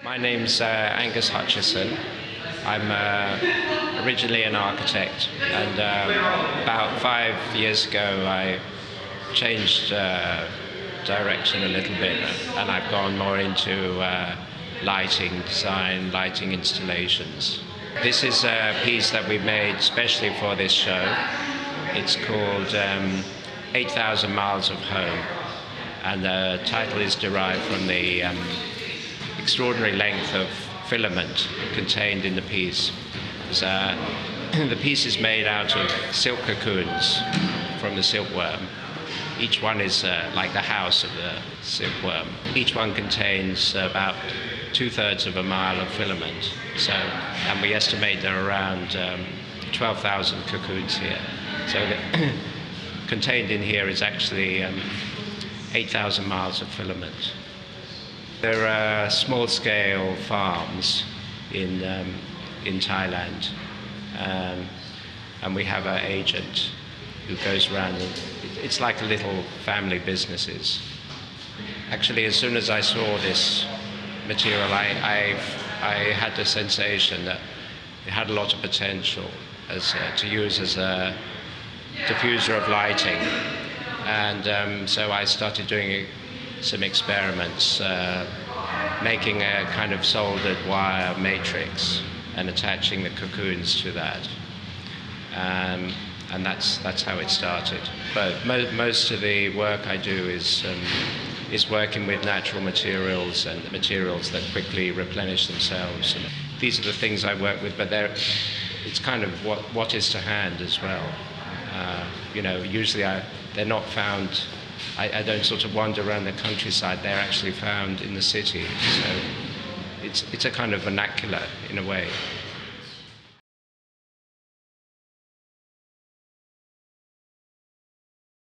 My name's Angus Hutchison. I'm originally an architect, and about 5 years ago I changed direction a little bit, and I've gone more into lighting design, lighting installations. This is a piece that we made especially for this show. It's called 8,000 Miles of Home, and the title is derived from the extraordinary length of filament contained in the piece. The piece is made out of silk cocoons from the silkworm. Each one is like the house of the silkworm. Each one contains about 2/3 of a mile of filament. And we estimate there are around 12,000 cocoons here. So contained in here is actually 8,000 miles of filament. There are small-scale farms in Thailand, and we have an agent who goes around. It's like little family businesses. Actually, as soon as I saw this material, I had the sensation that it had a lot of potential to use as a diffuser of lighting, and so I started doing some experiments, making a kind of soldered wire matrix and attaching the cocoons to that, and that's how it started. But most of the work I do is working with natural materials and materials that quickly replenish themselves. And these are the things I work with, but it's kind of what is to hand as well. Usually they're not found. I don't sort of wander around the countryside. They're actually found in the city. So it's a kind of vernacular in a way.